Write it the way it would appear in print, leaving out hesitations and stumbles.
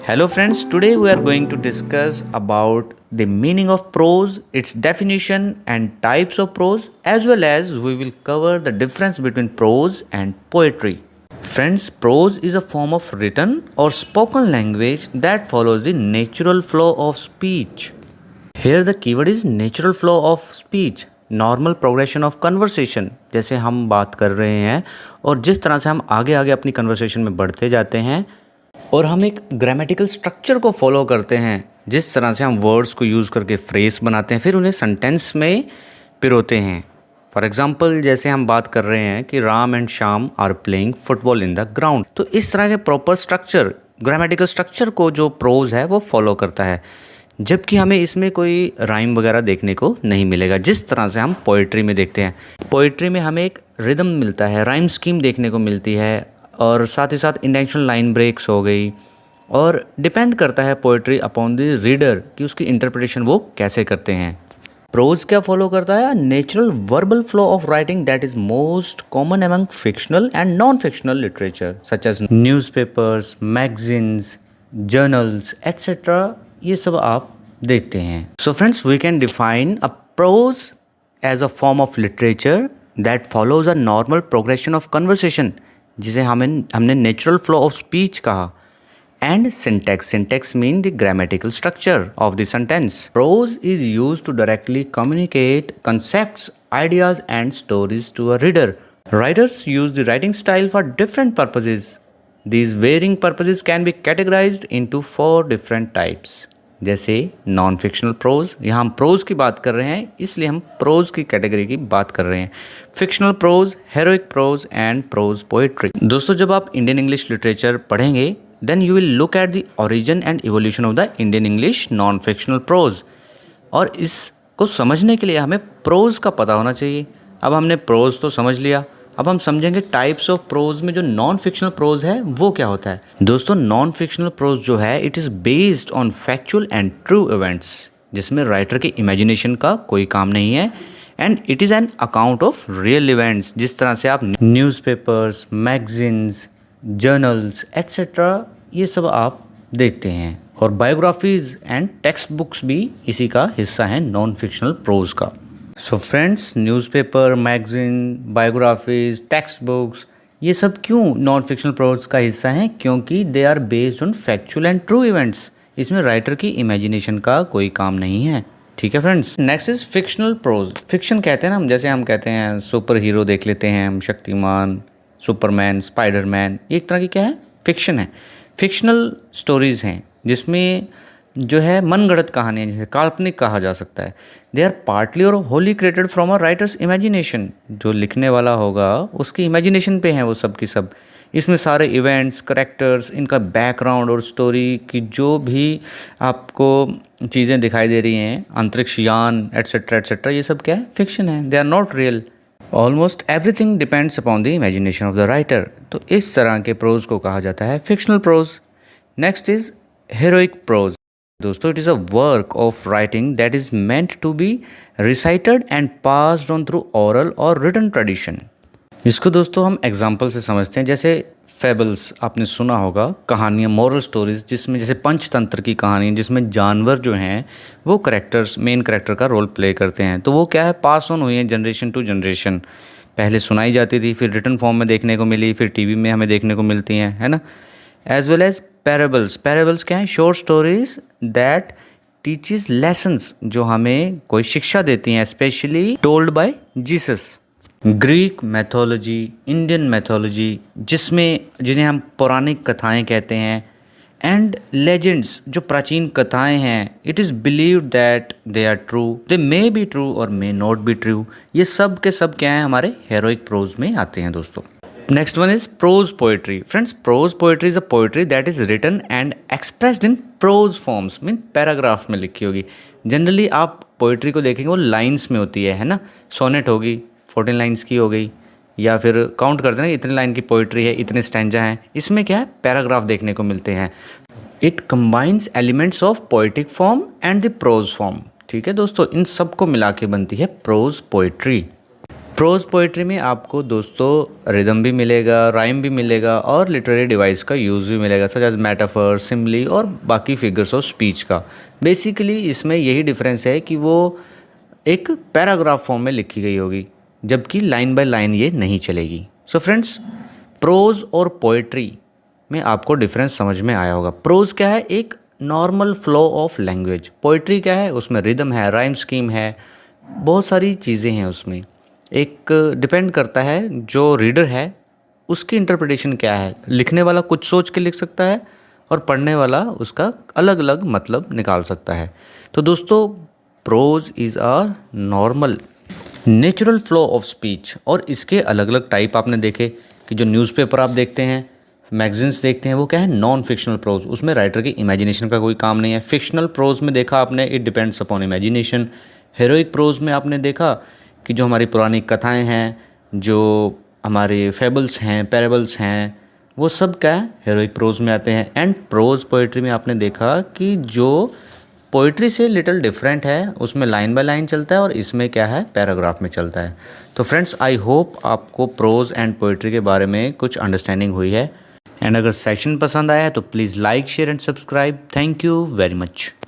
Hello friends, today we are going to discuss about the meaning of prose, its definition and types of prose, as well as we will cover the difference between prose and poetry. Friends, prose is a form of written or spoken language that follows the natural flow of speech. Here the keyword is natural flow of speech, normal progression of conversation. जैसे हम बात कर रहे हैं और जिस तरह से हम आगे आगे अपनी कन्वर्सेशन में बढ़ते जाते हैं और हम एक ग्रामेटिकल स्ट्रक्चर को फॉलो करते हैं, जिस तरह से हम वर्ड्स को यूज़ करके फ्रेज बनाते हैं, फिर उन्हें सेंटेंस में पिरोते हैं। फॉर एग्जाम्पल जैसे हम बात कर रहे हैं कि Ram and Shyam are playing football in the ground, तो इस तरह के प्रॉपर स्ट्रक्चर, ग्रामेटिकल स्ट्रक्चर को जो प्रोज है वो फॉलो करता है, जबकि हमें इसमें कोई राइम वगैरह देखने को नहीं मिलेगा, जिस तरह से हम पोइट्री में देखते हैं। पोइट्री में हमें एक रिदम मिलता है, राइम स्कीम देखने को मिलती है, और साथ ही साथ इंटेंशनल लाइन ब्रेक्स हो गई, और डिपेंड करता है पोइट्री अपॉन द रीडर कि उसकी इंटरप्रिटेशन वो कैसे करते हैं। प्रोज क्या फॉलो करता है? Natural verbal flow of writing that is most common among fictional and non fictional literature such as newspapers, magazines, journals etcetera, ये सब आप देखते हैं। So friends, we can define a prose as a form of literature that follows a normal progression of conversation, जिसे हमने natural flow of speech कहा, and syntax mean the grammatical structure of the sentence. Prose is used to directly communicate concepts, ideas and stories to a reader. Writers use the writing style for different purposes. These varying purposes can be categorized into 4 different types. जैसे non fictional pros, यहाँ हम pros की बात कर रहे हैं इसलिए हम प्रोज की कैटेगरी की बात कर रहे हैं। Fictional prose, heroic prose and prose poetry. दोस्तों, जब आप इंडियन इंग्लिश लिटरेचर पढ़ेंगे then you will look at the origin and evolution of the Indian English non fictional prose, और इसको समझने के लिए हमें प्रोज का पता होना चाहिए। अब हमने प्रोज तो समझ लिया, अब हम समझेंगे टाइप्स ऑफ प्रोज में जो नॉन फिक्शनल प्रोज है वो क्या होता है। दोस्तों, नॉन फिक्शनल प्रोज जो है it is based on factual and true events, जिसमें राइटर की इमेजिनेशन का कोई काम नहीं है, and it is an account of real events. जिस तरह से आप न्यूज़पेपर्स, मैगजीन्स, जर्नल्स एट्सेट्रा, ये सब आप देखते हैं, और बायोग्राफीज एंड टेक्स्ट बुक्स भी इसी का हिस्सा हैं नॉन फिक्शनल प्रोज का। So friends, newspaper, magazine, biographies, text books, ये सब क्यों नॉन फिक्शनल प्रोज का हिस्सा हैं? क्योंकि they are based on factual and true events. इसमें राइटर की इमेजिनेशन का कोई काम नहीं है। ठीक है friends, next is fictional prose. Fiction कहते हैं ना हम, जैसे हम कहते हैं सुपर हीरो देख लेते हैं हम, शक्तिमान, सुपरमैन, स्पाइडरमैन, ये एक तरह की क्या है? फिक्शन है। फिक्शनल स्टोरीज़ हैं जिसमें जो है मनगढ़ंत कहानियाँ, जैसे काल्पनिक कहा जा सकता है। दे आर पार्टली और Holi created from a writers imagination. जो लिखने वाला होगा उसकी इमेजिनेशन पे हैं वो सब की सब। इसमें सारे इवेंट्स, करेक्टर्स, इनका बैकग्राउंड और स्टोरी की जो भी आपको चीज़ें दिखाई दे रही हैं, अंतरिक्ष यान एट्सेट्रा एट्सेट्रा, ये सब क्या है? फिक्शन है। They are not real. Almost everything depends upon the imagination of the writer. तो इस तरह के प्रोज को कहा जाता है fictional prose. Next is heroic prose. दोस्तों, it is a work of writing that is meant to be recited and passed on through oral और रिटन ट्रेडिशन। इसको दोस्तों हम एग्जाम्पल से समझते हैं। जैसे फेबल्स आपने सुना होगा, कहानियाँ, मॉरल स्टोरीज, जिसमें जैसे पंचतंत्र की कहानी, जिसमें जानवर जो हैं वो करेक्टर्स, मेन करेक्टर का रोल प्ले करते हैं। तो वो क्या है? पास ऑन हुई है जनरेशन टू जनरेशन। पहले सुनाई जाती थी, फिर रिटन फॉर्म में देखने को मिली, फिर टीवी में हमें देखने को मिलती हैं, है ना। As well as parables. Parables क्या है? Short stories that teaches lessons, जो हमें कोई शिक्षा देती हैं, specially told by Jesus. Greek mythology, Indian mythology, जिन्हें हम पौराणिक कथाएं कहते हैं, एंड लेजेंड्स, जो प्राचीन कथाएं हैं, it is believed that they are true, they may be true और मे नॉट बी ट्रू। ये सब के सब क्या हैं? हमारे हेरोइक प्रोज में आते हैं दोस्तों। Next one is prose poetry. Friends, prose poetry is a poetry that is written and expressed in prose forms, mean paragraph में लिखी होगी। जनरली आप पोएट्री को देखेंगे वो लाइन्स में होती है ना। सोनेट होगी, 14 लाइन्स की हो गई, या फिर काउंट करते हैं इतने लाइन की पोएट्री है, इतने स्टैंजा हैं। इसमें क्या है? पैराग्राफ देखने को मिलते हैं। It combines elements of poetic form and the prose form. ठीक है दोस्तों, इन सब को मिला के बनती है प्रोज पोएट्री। प्रोज पोइट्री में आपको दोस्तों रिदम भी मिलेगा, राइम भी मिलेगा और लिटरेरी डिवाइस का यूज़ भी मिलेगा, सच एज मेटाफर, सिम्बली और बाकी फिगर्स ऑफ स्पीच का। बेसिकली इसमें यही डिफरेंस है कि वो एक पैराग्राफ फॉर्म में लिखी गई होगी, जबकि लाइन बाय लाइन ये नहीं चलेगी। सो फ्रेंड्स, प्रोज और पोइट्री में आपको डिफरेंस समझ में आया होगा। प्रोज क्या है? एक normal flow of language. Poetry क्या है? उसमें रिदम है, राइम स्कीम है, बहुत सारी चीज़ें हैं उसमें। एक डिपेंड करता है जो रीडर है उसकी इंटरप्रिटेशन क्या है। लिखने वाला कुछ सोच के लिख सकता है और पढ़ने वाला उसका अलग अलग मतलब निकाल सकता है। तो दोस्तों, prose is a normal natural flow of speech, और इसके अलग अलग टाइप आपने देखे कि जो न्यूज़पेपर आप देखते हैं, मैगजीन्स देखते हैं, वो क्या है? Non fictional prose. उसमें राइटर की इमेजिनेशन का कोई काम नहीं है। फिक्शनल प्रोज में देखा आपने, it depends upon imagination. Heroic prose में आपने देखा कि जो हमारी पुरानी कथाएं हैं, जो हमारे फेबल्स हैं, पैराबल्स हैं, वो सब क्या है? हेरोइक प्रोज में आते हैं। एंड प्रोज पोइट्री में आपने देखा कि जो पोइट्री से लिटिल डिफरेंट है, उसमें लाइन बाय लाइन चलता है और इसमें क्या है? पैराग्राफ में चलता है। तो फ्रेंड्स, आई होप आपको प्रोज एंड पोइट्री के बारे में कुछ अंडरस्टैंडिंग हुई है। एंड अगर सेशन पसंद आया है तो please like, share and subscribe. Thank you very much.